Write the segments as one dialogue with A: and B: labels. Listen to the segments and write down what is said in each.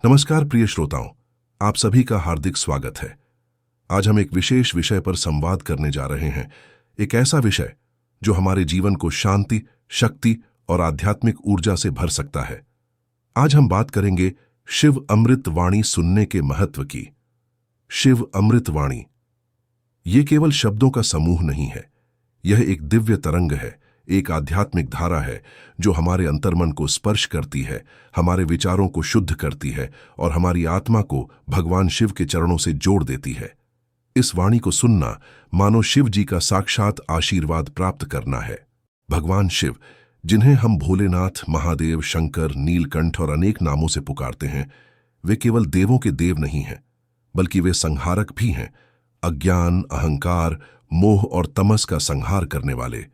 A: नमस्कार प्रिय श्रोताओं, आप सभी का हार्दिक स्वागत है। आज हम एक विशेष विषय पर संवाद करने जा रहे हैं। एक ऐसा विषय जो हमारे जीवन को शांति, शक्ति और आध्यात्मिक ऊर्जा से भर सकता है। आज हम बात करेंगे शिव अमृत वाणी सुनने के महत्व की। शिव अमृत वाणी ये केवल शब्दों का समूह नहीं है, यह एक दिव्य तरंग है, एक आध्यात्मिक धारा है जो हमारे अंतर्मन को स्पर्श करती है, हमारे विचारों को शुद्ध करती है और हमारी आत्मा को भगवान शिव के चरणों से जोड़ देती है। इस वाणी को सुनना मानो शिव जी का साक्षात आशीर्वाद प्राप्त करना है। भगवान शिव, जिन्हें हम भोलेनाथ, महादेव, शंकर, नीलकंठ और अनेक नामों से पुकारते हैं, वे केवल देवों के देव नहीं हैं, बल्कि वे संहारक भी हैं। अज्ञान, अहंकार, मोह और तमस का संहार करने वाले।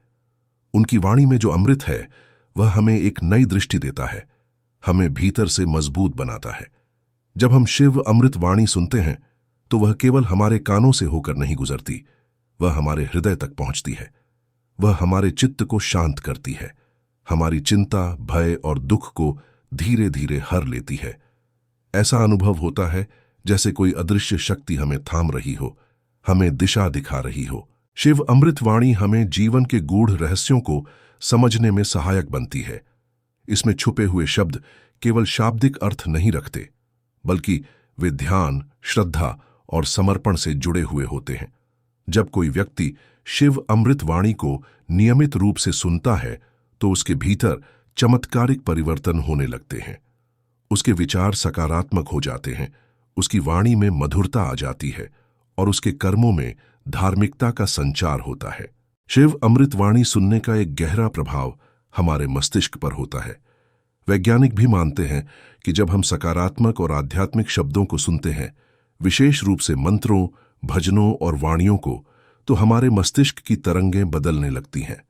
A: उनकी वाणी में जो अमृत है वह हमें एक नई दृष्टि देता है, हमें भीतर से मजबूत बनाता है। जब हम शिव अमृत वाणी सुनते हैं तो वह केवल हमारे कानों से होकर नहीं गुजरती, वह हमारे हृदय तक पहुंचती है। वह हमारे चित्त को शांत करती है, हमारी चिंता, भय और दुख को धीरे धीरे हर लेती है। ऐसा अनुभव होता है जैसे कोई अदृश्य शक्ति हमें थाम रही हो, हमें दिशा दिखा रही हो। शिव अमृत वाणी हमें जीवन के गूढ़ रहस्यों को समझने में सहायक बनती है। इसमें छुपे हुए शब्द केवल शाब्दिक अर्थ नहीं रखते, बल्कि वे ध्यान, श्रद्धा और समर्पण से जुड़े हुए होते हैं। जब कोई व्यक्ति शिव अमृत वाणी को नियमित रूप से सुनता है तो उसके भीतर चमत्कारिक परिवर्तन होने लगते हैं। उसके विचार सकारात्मक हो जाते हैं, उसकी वाणी में मधुरता आ जाती है और उसके कर्मों में धार्मिकता का संचार होता है। शिव अमृत वाणी सुनने का एक गहरा प्रभाव हमारे मस्तिष्क पर होता है। वैज्ञानिक भी मानते हैं कि जब हम सकारात्मक और आध्यात्मिक शब्दों को सुनते हैं, विशेष रूप से मंत्रों, भजनों और वाणियों को, तो हमारे मस्तिष्क की तरंगें बदलने लगती हैं।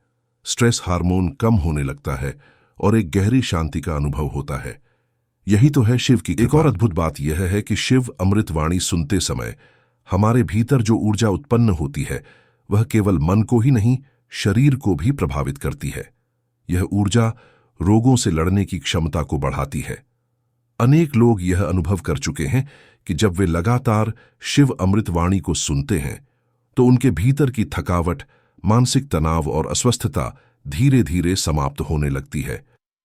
A: स्ट्रेस हार्मोन कम होने लगता है और एक गहरी शांति का अनुभव होता है। यही तो है शिव की। एक और अद्भुत बात यह है कि शिव अमृत वाणी सुनते समय हमारे भीतर जो ऊर्जा उत्पन्न होती है वह केवल मन को ही नहीं, शरीर को भी प्रभावित करती है। यह ऊर्जा रोगों से लड़ने की क्षमता को बढ़ाती है। अनेक लोग यह अनुभव कर चुके हैं कि जब वे लगातार शिव अमृत वाणी को सुनते हैं तो उनके भीतर की थकावट, मानसिक तनाव और अस्वस्थता धीरे धीरे समाप्त होने लगती है।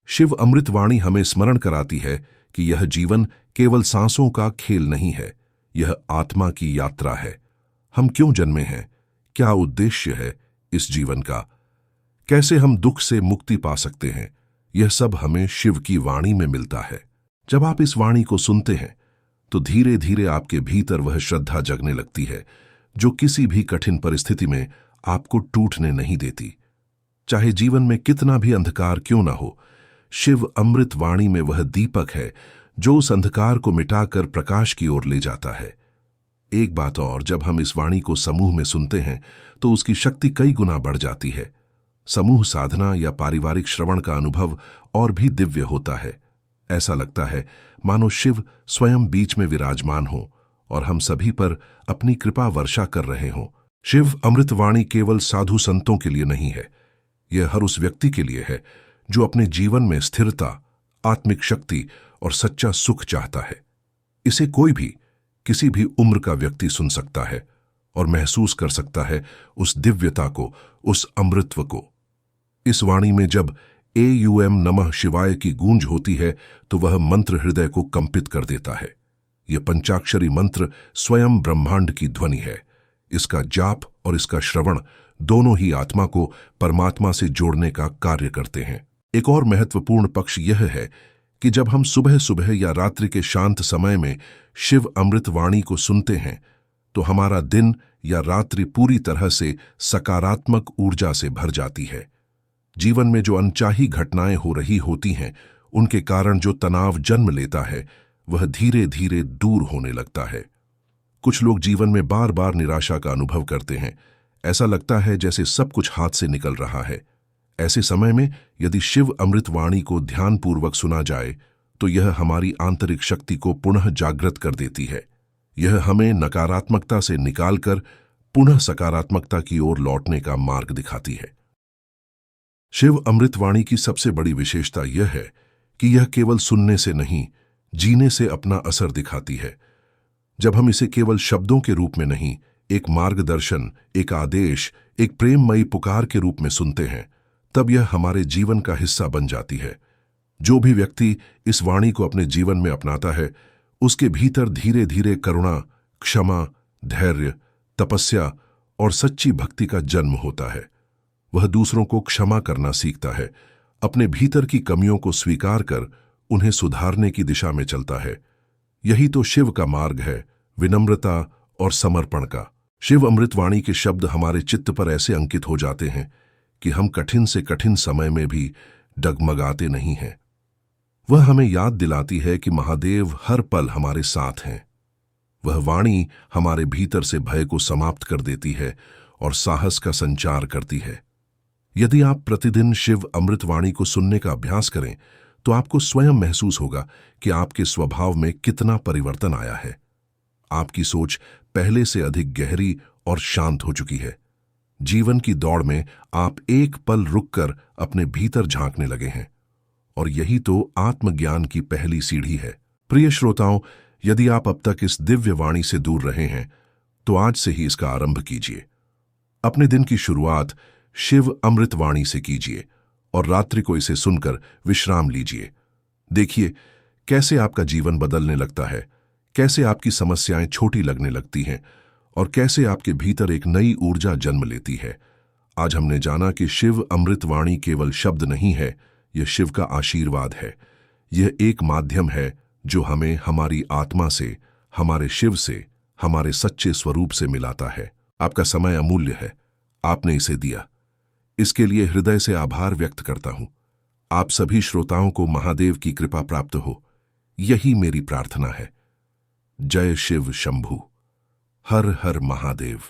A: शिव अमृत वाणी हमें स्मरण कराती है कि यह जीवन केवल सांसों का खेल नहीं है, यह आत्मा की यात्रा है। हम क्यों जन्मे हैं, क्या उद्देश्य है इस जीवन का, कैसे हम दुख से मुक्ति पा सकते हैं, यह सब हमें शिव की वाणी में मिलता है। जब आप इस वाणी को सुनते हैं तो धीरे धीरे आपके भीतर वह श्रद्धा जगने लगती है जो किसी भी कठिन परिस्थिति में आपको टूटने नहीं देती। चाहे जीवन में कितना भी अंधकार क्यों ना हो, शिव अमृत वाणी में वह दीपक है जो उस अंधकार को मिटाकर प्रकाश की ओर ले जाता है। एक बात और, जब हम इस वाणी को समूह में सुनते हैं तो उसकी शक्ति कई गुना बढ़ जाती है। समूह साधना या पारिवारिक श्रवण का अनुभव और भी दिव्य होता है। ऐसा लगता है मानो शिव स्वयं बीच में विराजमान हो और हम सभी पर अपनी कृपा वर्षा कर रहे हों। शिव अमृत वाणी केवल साधु संतों के लिए नहीं है, यह हर उस व्यक्ति के लिए है जो अपने जीवन में स्थिरता, आत्मिक शक्ति और सच्चा सुख चाहता है। इसे कोई भी, किसी भी उम्र का व्यक्ति सुन सकता है और महसूस कर सकता है उस दिव्यता को, उस अमृतत्व को। इस वाणी में जब एयूएम नमः शिवाय की गूंज होती है तो वह मंत्र हृदय को कंपित कर देता है। यह पंचाक्षरी मंत्र स्वयं ब्रह्मांड की ध्वनि है। इसका जाप और इसका श्रवण दोनों ही आत्मा को परमात्मा से जोड़ने का कार्य करते हैं। एक और महत्वपूर्ण पक्ष यह है कि जब हम सुबह सुबह या रात्रि के शांत समय में शिव अमृत वाणी को सुनते हैं तो हमारा दिन या रात्रि पूरी तरह से सकारात्मक ऊर्जा से भर जाती है। जीवन में जो अनचाही घटनाएं हो रही होती हैं, उनके कारण जो तनाव जन्म लेता है वह धीरे धीरे दूर होने लगता है। कुछ लोग जीवन में बार बार निराशा का अनुभव करते हैं। ऐसा लगता है जैसे सब कुछ हाथ से निकल रहा है। ऐसे समय में यदि शिव अमृत वाणी को ध्यानपूर्वक सुना जाए तो यह हमारी आंतरिक शक्ति को पुनः जागृत कर देती है। यह हमें नकारात्मकता से निकालकर पुनः सकारात्मकता की ओर लौटने का मार्ग दिखाती है। शिव अमृतवाणी की सबसे बड़ी विशेषता यह है कि यह केवल सुनने से नहीं, जीने से अपना असर दिखाती है। जब हम इसे केवल शब्दों के रूप में नहीं, एक मार्गदर्शन, एक आदेश, एक प्रेममयी पुकार के रूप में सुनते हैं, तब यह हमारे जीवन का हिस्सा बन जाती है। जो भी व्यक्ति इस वाणी को अपने जीवन में अपनाता है, उसके भीतर धीरे धीरे करुणा, क्षमा, धैर्य, तपस्या और सच्ची भक्ति का जन्म होता है। वह दूसरों को क्षमा करना सीखता है, अपने भीतर की कमियों को स्वीकार कर उन्हें सुधारने की दिशा में चलता है। यही तो शिव का मार्ग है, विनम्रता और समर्पण का। शिव अमृतवाणी के शब्द हमारे चित्त पर ऐसे अंकित हो जाते हैं कि हम कठिन से कठिन समय में भी डगमगाते नहीं हैं। वह हमें याद दिलाती है कि महादेव हर पल हमारे साथ हैं। वह वाणी हमारे भीतर से भय को समाप्त कर देती है और साहस का संचार करती है। यदि आप प्रतिदिन शिव अमृतवाणी को सुनने का अभ्यास करें, तो आपको स्वयं महसूस होगा कि आपके स्वभाव में कितना परिवर्तन आया है। आपकी सोच पहले से अधिक गहरी और शांत हो चुकी है। जीवन की दौड़ में आप एक पल रुककर अपने भीतर झांकने लगे हैं, और यही तो आत्मज्ञान की पहली सीढ़ी है। प्रिय श्रोताओं, यदि आप अब तक इस दिव्य वाणी से दूर रहे हैं, तो आज से ही इसका आरंभ कीजिए। अपने दिन की शुरुआत शिव अमृतवाणी से कीजिए और रात्रि को इसे सुनकर विश्राम लीजिए। देखिए कैसे आपका जीवन बदलने लगता है, कैसे आपकी समस्याएं छोटी लगने लगती हैं और कैसे आपके भीतर एक नई ऊर्जा जन्म लेती है। आज हमने जाना कि शिव अमृतवाणी केवल शब्द नहीं है, यह शिव का आशीर्वाद है। यह एक माध्यम है जो हमें हमारी आत्मा से, हमारे शिव से, हमारे सच्चे स्वरूप से मिलाता है। आपका समय अमूल्य है, आपने इसे दिया। इसके लिए हृदय से आभार व्यक्त करता हूं। आप सभी श्रोताओं को महादेव की कृपा प्राप्त हो, यही मेरी प्रार्थना है। जय शिव शंभू। हर हर महादेव।